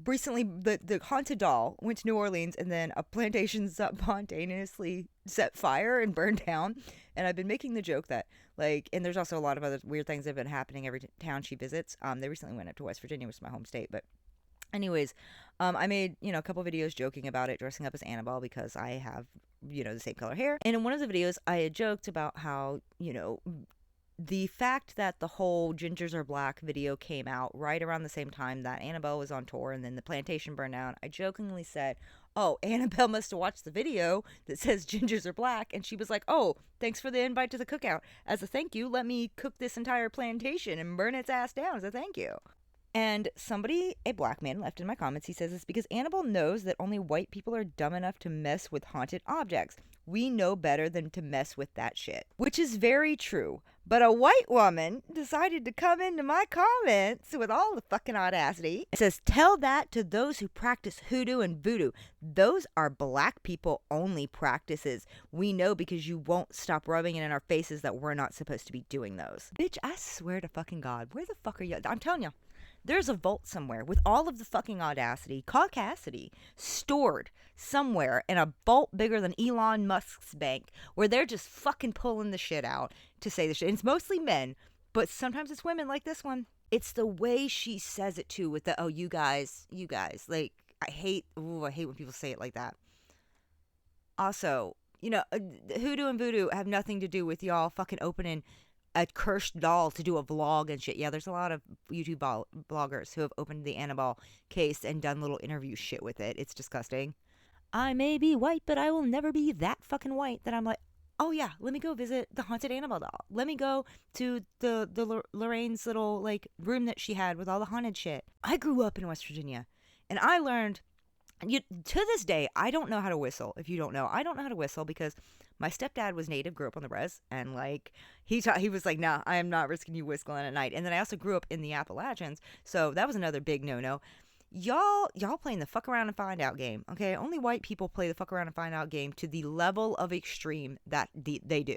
recently the haunted doll went to New Orleans and then a plantation spontaneously set fire and burned down. And I've been making the joke that, like, and there's also a lot of other weird things that have been happening every town she visits. They recently went up to West Virginia, which is my home state, but anyways, I made, a couple videos joking about it, dressing up as Annabelle because I have, the same color hair. And in one of the videos, I had joked about how, the fact that the whole Gingers Are Black video came out right around the same time that Annabelle was on tour and then the plantation burned down, I jokingly said, oh, Annabelle must have watched the video that says Gingers Are Black, and she was like, oh, thanks for the invite to the cookout. As a thank you, let me cook this entire plantation and burn its ass down as a thank you. And somebody, a black man, left in my comments, he says it's because Annabelle knows that only white people are dumb enough to mess with haunted objects. We know better than to mess with that shit. Which is very true. But a white woman decided to come into my comments with all the fucking audacity. It says, tell that to those who practice hoodoo and voodoo. Those are black people only practices. We know because you won't stop rubbing it in our faces that we're not supposed to be doing those. Bitch, I swear to fucking God, where the fuck are you? I'm telling you. There's a vault somewhere with all of the fucking caucasity, stored somewhere in a vault bigger than Elon Musk's bank, where they're just fucking pulling the shit out to say the shit. And it's mostly men, but sometimes it's women like this one. It's the way she says it too, with the, oh, you guys. Like, I hate when people say it like that. Also, hoodoo and voodoo have nothing to do with y'all fucking opening a cursed doll to do a vlog and shit. Yeah, there's a lot of YouTube bloggers who have opened the Annabelle case and done little interview shit with it. It's disgusting. I may be white, but I will never be that fucking white that I'm like, oh yeah, let me go visit the haunted Annabelle doll. Let me go to the Lorraine's little like room that she had with all the haunted shit. I grew up in West Virginia, and I learned, to this day, I don't know how to whistle. If you don't know, I don't know how to whistle because my stepdad was Native, grew up on the res, and like he was like, nah, I am not risking you whistling at night. And then I also grew up in the Appalachians, so that was another big no-no. Y'all playing the fuck around and find out game, okay? Only white people play the fuck around and find out game to the level of extreme that they do.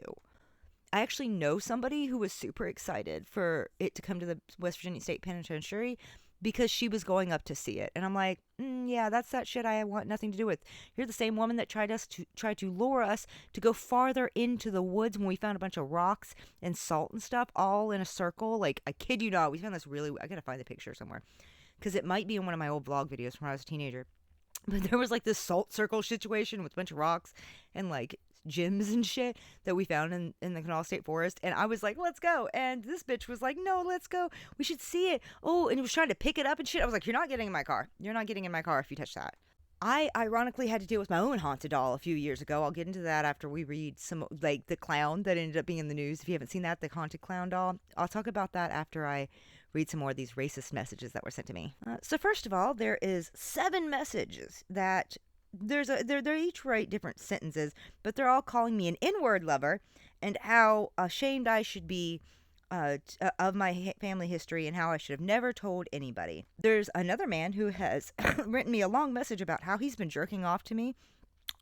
I actually know somebody who was super excited for it to come to the West Virginia State Penitentiary because she was going up to see it. And I'm like, yeah, that's that shit I want nothing to do with. You're the same woman that tried to lure us to go farther into the woods when we found a bunch of rocks and salt and stuff all in a circle. Like, I kid you not, we found this I gotta find the picture somewhere, because it might be in one of my old vlog videos from when I was a teenager. But there was like this salt circle situation with a bunch of rocks and like gyms and shit that we found in the Kanawha State Forest, and I was like, let's go, and this bitch was like, no, let's go, we should see it. Oh, and he was trying to pick it up and shit. I was like, you're not getting in my car if you touch that. I ironically had to deal with my own haunted doll a few years ago. I'll get into that after we read some, like, the clown that ended up being in the news. If you haven't seen that, the haunted clown doll, I'll talk about that after I read some more of these racist messages that were sent to me. So first of all, there is 7 messages that they're each write different sentences, but they're all calling me an N-word lover and how ashamed I should be of my family history and how I should have never told anybody. There's another man who has written me a long message about how he's been jerking off to me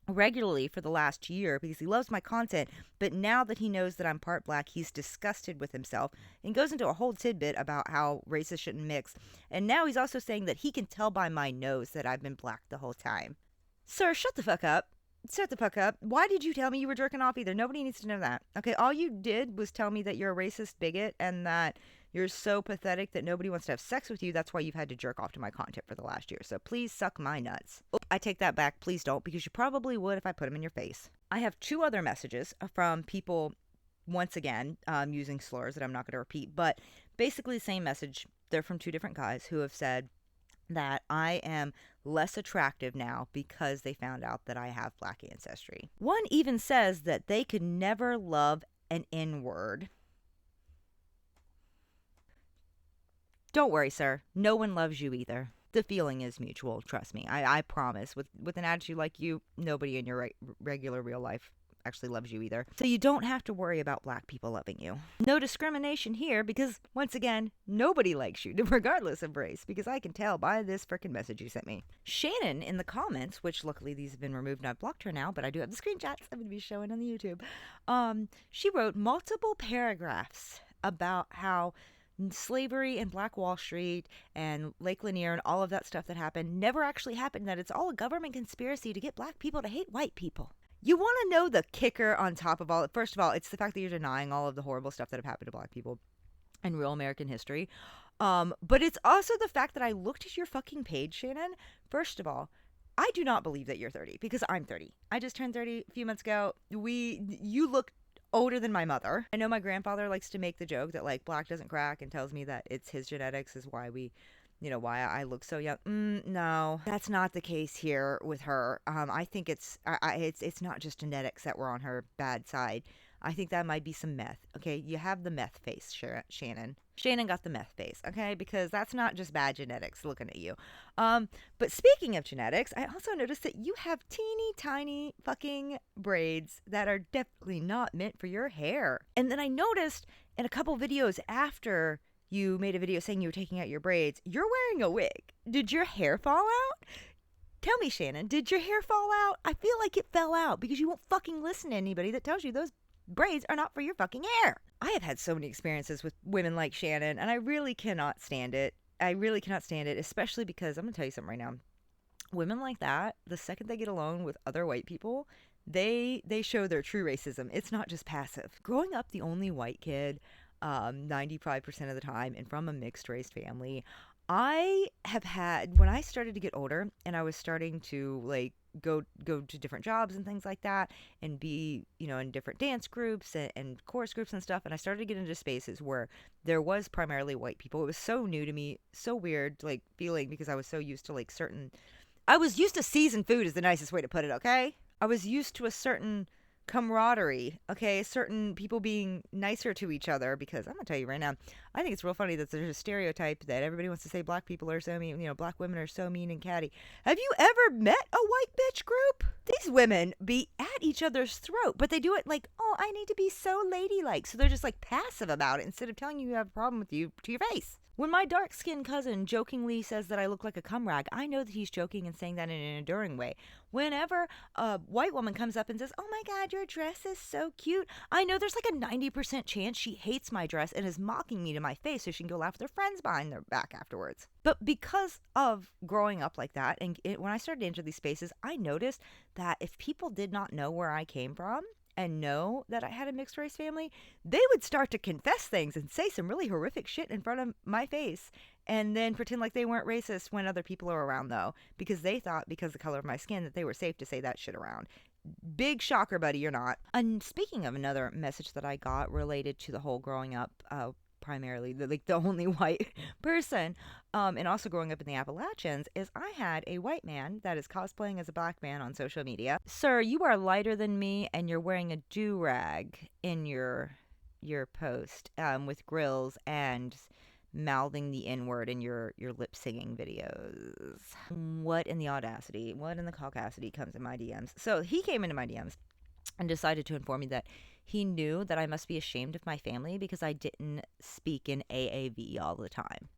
regularly for the last year because he loves my content, but now that he knows that I'm part black, he's disgusted with himself and goes into a whole tidbit about how races shouldn't mix. And now he's also saying that he can tell by my nose that I've been black the whole time. Sir, shut the fuck up. Shut the fuck up. Why did you tell me you were jerking off either? Nobody needs to know that. Okay, all you did was tell me that you're a racist bigot and that you're so pathetic that nobody wants to have sex with you. That's why you've had to jerk off to my content for the last year. So please suck my nuts. Oh, I take that back. Please don't, because you probably would if I put them in your face. I have 2 other messages from people, once again, using slurs that I'm not going to repeat, but basically the same message. They're from 2 different guys who have said that I am less attractive now because they found out that I have black ancestry. One even says that they could never love an N-word. Don't worry, sir. No one loves you either. The feeling is mutual, trust me. I promise. With an attitude like you, nobody in your regular real life actually loves you either. So you don't have to worry about black people loving you. No discrimination here because, once again, nobody likes you, regardless of race, because I can tell by this frickin' message you sent me. Shannon in the comments, which luckily these have been removed and I've blocked her now, but I do have the screenshots I'm going to be showing on the YouTube. She wrote multiple paragraphs about how slavery and Black Wall Street and Lake Lanier and all of that stuff that happened never actually happened, that it's all a government conspiracy to get black people to hate white people. You want to know the kicker on top of all? First of all, it's the fact that you're denying all of the horrible stuff that have happened to black people in real American history. But it's also the fact that I looked at your fucking page, Shannon. First of all, I do not believe that you're 30 because I'm 30. I just turned 30 a few months ago. You look older than my mother. I know my grandfather likes to make the joke that like black doesn't crack and tells me that it's his genetics is why why I look so young. No, that's not the case here with her. I think it's not just genetics that were on her bad side. I think that might be some meth. Okay, you have the meth face, Shannon. Shannon got the meth face, okay? Because that's not just bad genetics looking at you. But speaking of genetics, I also noticed that you have teeny tiny fucking braids that are definitely not meant for your hair. And then I noticed in a couple videos after you made a video saying you were taking out your braids, you're wearing a wig. Did your hair fall out? Tell me, Shannon, did your hair fall out? I feel like it fell out because you won't fucking listen to anybody that tells you those braids are not for your fucking hair. I have had so many experiences with women like Shannon, and I really cannot stand it. I really cannot stand it, especially because I'm going to tell you something right now. Women like that, the second they get alone with other white people, they show their true racism. It's not just passive. Growing up the only white kid, 95% of the time, and from a mixed race family, I have had, when I started to get older and I was starting to like go to different jobs and things like that and be, in different dance groups and chorus groups and stuff, and I started to get into spaces where there was primarily white people. It was so new to me, so weird, like feeling, because I was so used to like I was used to seasoned food is the nicest way to put it, okay? I was used to a certain camaraderie, okay? Certain people being nicer to each other, because I'm gonna tell you right now, I think it's real funny that there's a stereotype that everybody wants to say black people are so mean, black women are so mean and catty. Have you ever met a white bitch group? These women be at each other's throat, but they do it like, oh, I need to be so ladylike. So they're just like passive about it instead of telling you have a problem with you to your face. When my dark-skinned cousin jokingly says that I look like a cum rag, I know that he's joking and saying that in an endearing way. Whenever a white woman comes up and says, oh my God, your dress is so cute, I know there's like a 90% chance she hates my dress and is mocking me to my face so she can go laugh with her friends behind their back afterwards. But because of growing up like that, and when I started to enter these spaces, I noticed that if people did not know where I came from, and know that I had a mixed race family, they would start to confess things and say some really horrific shit in front of my face and then pretend like they weren't racist when other people are around, though, because they thought because of the color of my skin that they were safe to say that shit around. Big shocker, buddy, you're not. And speaking of another message that I got related to the whole growing up, primarily the only white person, and also growing up in the Appalachians, is I had a white man that is cosplaying as a black man on social media. Sir, you are lighter than me and you're wearing a do-rag in your post, with grills and mouthing the N-word in your lip singing videos. What in the audacity, what in the caucasity comes in my DMs? So he came into my DMs and decided to inform me that he knew that I must be ashamed of my family because I didn't speak in AAV all the time.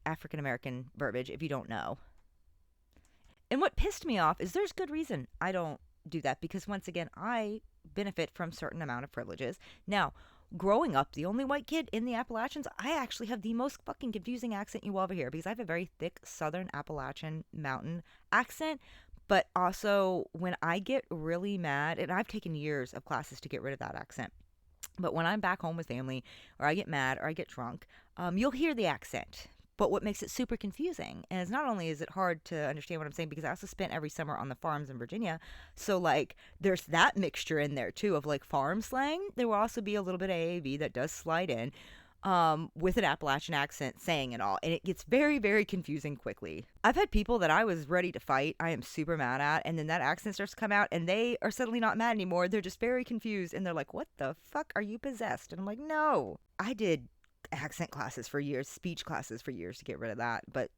African American verbiage, if you don't know. And what pissed me off is there's good reason I don't do that, because once again, I benefit from certain amount of privileges. Now, growing up, the only white kid in the Appalachians, I actually have the most fucking confusing accent you will ever hear, because I have a very thick Southern Appalachian mountain accent. But also, when I get really mad, and I've taken years of classes to get rid of that accent, but when I'm back home with family, or I get mad, or I get drunk, you'll hear the accent. But what makes it super confusing is not only is it hard to understand what I'm saying, because I also spent every summer on the farms in Virginia, so like there's that mixture in there too of like farm slang. There will also be a little bit of AAV that does slide in, with an Appalachian accent saying it all. And it gets very, very confusing quickly. I've had people that I was ready to fight, I am super mad at, and then that accent starts to come out and they are suddenly not mad anymore. They're just very confused and they're like, what the fuck, are you possessed? And I'm like, no. I did accent classes for years, speech classes for years to get rid of that. But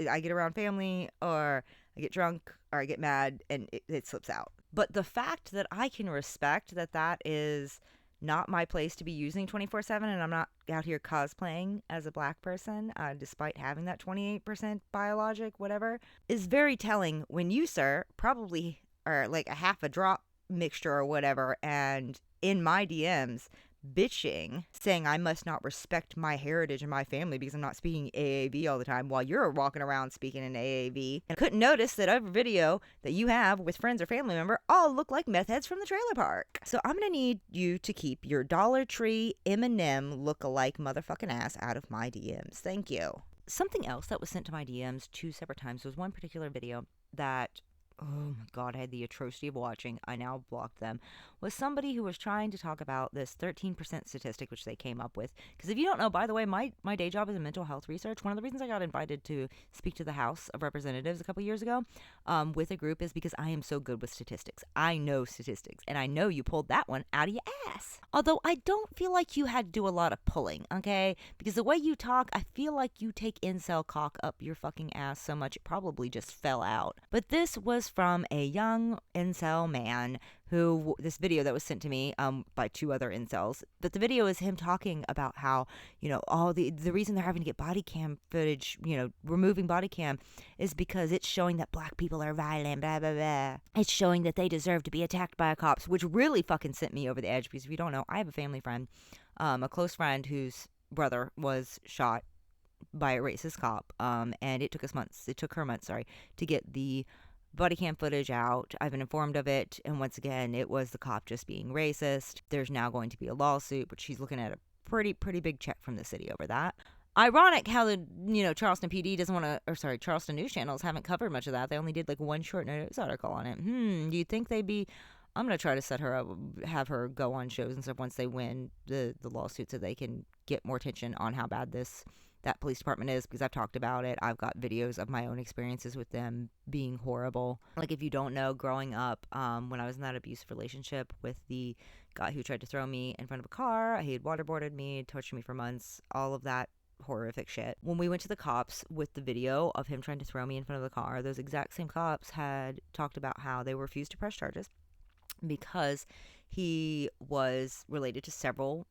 I get around family, or I get drunk, or I get mad, and it slips out. But the fact that I can respect that is not my place to be using 24/7, and I'm not out here cosplaying as a black person, despite having that 28% biologic, whatever, is very telling when you, sir, probably are like a half a drop mixture or whatever, and in my DMs, bitching, saying I must not respect my heritage and my family because I'm not speaking AAV all the time, while you're walking around speaking in AAV. And couldn't notice that every video that you have with friends or family member all look like meth heads from the trailer park. So I'm gonna need you to keep your Dollar Tree M&M look-alike motherfucking ass out of my DMs. Thank you. Something else that was sent to my DMs 2 separate times was one particular video that oh my god, I had the atrocity of watching, I now blocked them, was somebody who was trying to talk about this 13% statistic which they came up with. Because if you don't know, by the way, my day job is in mental health research. One of the reasons I got invited to speak to the House of Representatives a couple years ago with a group is because I am so good with statistics. I know statistics, and I know you pulled that one out of your ass. Although I don't feel like you had to do a lot of pulling, okay? Because the way you talk, I feel like you take incel cock up your fucking ass so much it probably just fell out. But this was from a young incel man who, this video that was sent to me by two other incels, but the video is him talking about how, you know, all the reason they're having to get body cam footage, you know, removing body cam, is because it's showing that black people are violent, blah blah blah. It's showing that they deserve to be attacked by cops, which really fucking sent me over the edge. Because if you don't know, I have a family friend, a close friend whose brother was shot by a racist cop, and it took her months, to get the body cam footage out. I've been informed of it, and once again, it was the cop just being racist. There's now going to be a lawsuit, but she's looking at a pretty big check from the city over that. Ironic how the, you know, Charleston PD doesn't want to, or sorry, Charleston news channels haven't covered much of that. They only did like one short news article on it. Do you think they'd be, I'm going to try to set her up, have her go on shows and stuff once they win the lawsuit so they can get more attention on how bad that police department is, because I've talked about it. I've got videos of my own experiences with them being horrible. Like, if you don't know, growing up, when I was in that abusive relationship with the guy who tried to throw me in front of a car, he had waterboarded me, tortured me for months, all of that horrific shit. When we went to the cops with the video of him trying to throw me in front of the car, those exact same cops had talked about how they refused to press charges because he was related to several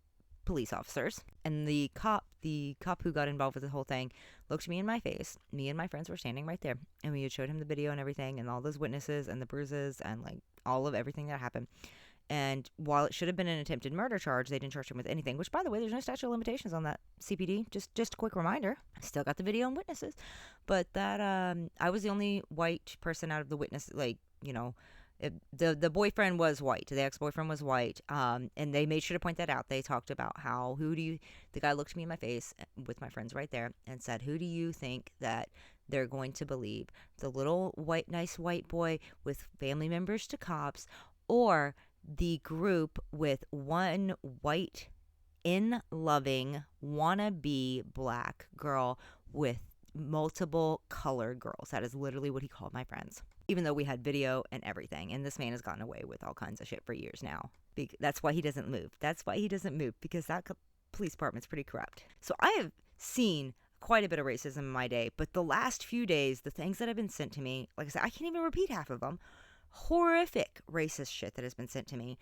police officers. And the cop who got involved with the whole thing looked me in my face. Me and my friends were standing right there, and we had showed him the video and everything, and all those witnesses and the bruises and like all of everything that happened. And while it should have been an attempted murder charge, they didn't charge him with anything, which, by the way, there's no statute of limitations on that, CPD. Just a quick reminder. I still got the video and witnesses. But that, I was the only white person out of the witness, like, you know, the boyfriend was white. The ex-boyfriend was white. And they made sure to point that out. They talked about how, the guy looked me in my face with my friends right there and said, who do you think that they're going to believe? The little nice white boy with family members to cops, or the group with one white, in-loving, wannabe black girl with multiple colored girls? That is literally what he called my friends. Even though we had video and everything. And this man has gotten away with all kinds of shit for years now. That's why he doesn't move. Because that police department's pretty corrupt. So I have seen quite a bit of racism in my day. But the last few days, the things that have been sent to me, like I said, I can't even repeat half of them. Horrific racist shit that has been sent to me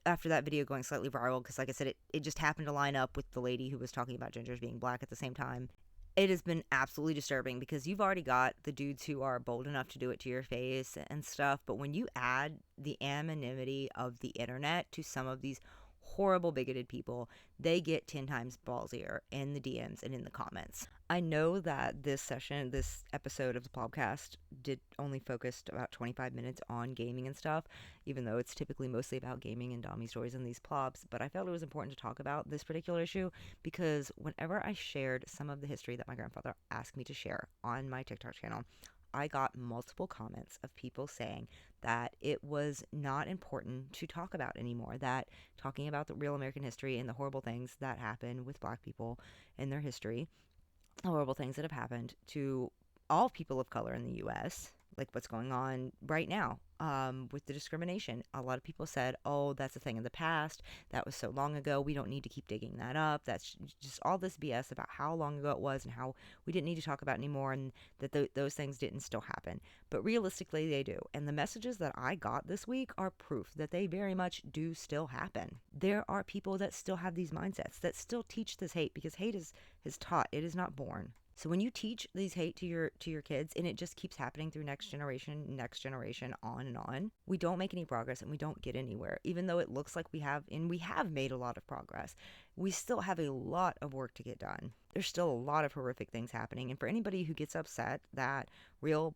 after that video going slightly viral. Because like I said, it just happened to line up with the lady who was talking about gingers being black at the same time. It has been absolutely disturbing because you've already got the dudes who are bold enough to do it to your face and stuff. But when you add the anonymity of the internet to some of these horrible, bigoted people, they get 10 times ballsier in the DMs and in the comments. I know that this episode of the podcast did only focused about 25 minutes on gaming and stuff, even though it's typically mostly about gaming and Dommy stories and these plobs, but I felt it was important to talk about this particular issue because whenever I shared some of the history that my grandfather asked me to share on my TikTok channel, I got multiple comments of people saying that it was not important to talk about anymore, that talking about the real American history and the horrible things that happened with black people in their history, horrible things that have happened to all people of color in the U.S., like what's going on right now with the discrimination. A lot of people said, oh, that's a thing in the past. That was so long ago. We don't need to keep digging that up. That's just all this BS about how long ago it was and how we didn't need to talk about it anymore, and that those things didn't still happen. But realistically, they do. And the messages that I got this week are proof that they very much do still happen. There are people that still have these mindsets, that still teach this hate, because hate is taught. It is not born. So when you teach these hate to your kids, and it just keeps happening through next generation, on and on, we don't make any progress and we don't get anywhere. Even though it looks like we have made a lot of progress, we still have a lot of work to get done. There's still a lot of horrific things happening. And for anybody who gets upset that real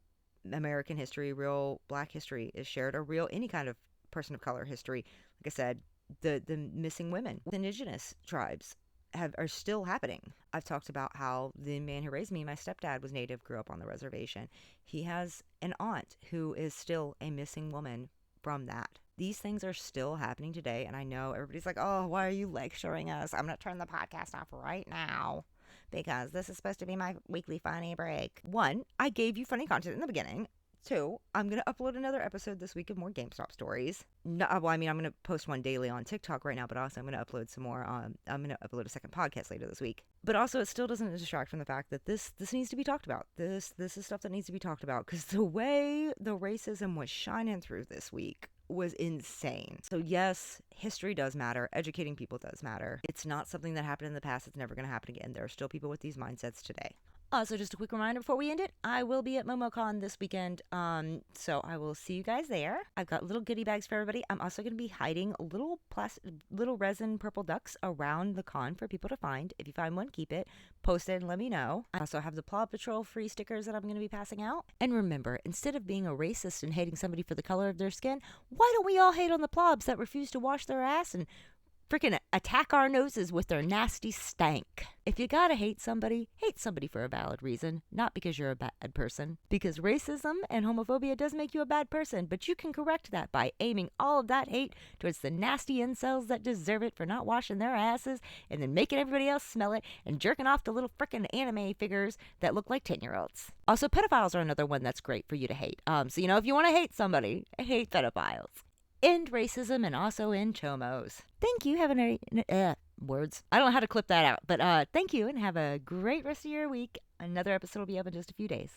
American history, real black history is shared, or real any kind of person of color history, like I said, the missing women, indigenous tribes, are still happening. I've talked about how the man who raised me, my stepdad, was Native, grew up on the reservation. He has an aunt who is still a missing woman from that. These things are still happening today, and I know everybody's like, oh, why are you lecturing us? I'm going to turn the podcast off right now because this is supposed to be my weekly funny break. One, I gave you funny content in the beginning. Two, I'm going to upload another episode this week of more GameStop stories. No, well, I mean, I'm going to post one daily on TikTok right now, but also I'm going to upload some more. I'm going to upload a second podcast later this week. But also, it still doesn't distract from the fact that this needs to be talked about. This is stuff that needs to be talked about because the way the racism was shining through this week was insane. So yes, history does matter. Educating people does matter. It's not something that happened in the past. It's never going to happen again. There are still people with these mindsets today. Also, just a quick reminder before we end it, I will be at MomoCon this weekend, so I will see you guys there. I've got little goodie bags for everybody. I'm also going to be hiding little resin purple ducks around the con for people to find. If you find one, keep it, post it, and let me know. I also have the Paw Patrol free stickers that I'm going to be passing out. And remember, instead of being a racist and hating somebody for the color of their skin, why don't we all hate on the plobs that refuse to wash their ass and freaking attack our noses with their nasty stank? If you gotta hate somebody for a valid reason, not because you're a bad person. Because racism and homophobia does make you a bad person, but you can correct that by aiming all of that hate towards the nasty incels that deserve it for not washing their asses and then making everybody else smell it and jerking off to little frickin' anime figures that look like 10-year-olds. Also, pedophiles are another one that's great for you to hate. So, if you want to hate somebody, hate pedophiles. End racism and also end chomos. Thank you. Have a words. I don't know how to clip that out, but thank you and have a great rest of your week. Another episode will be up in just a few days.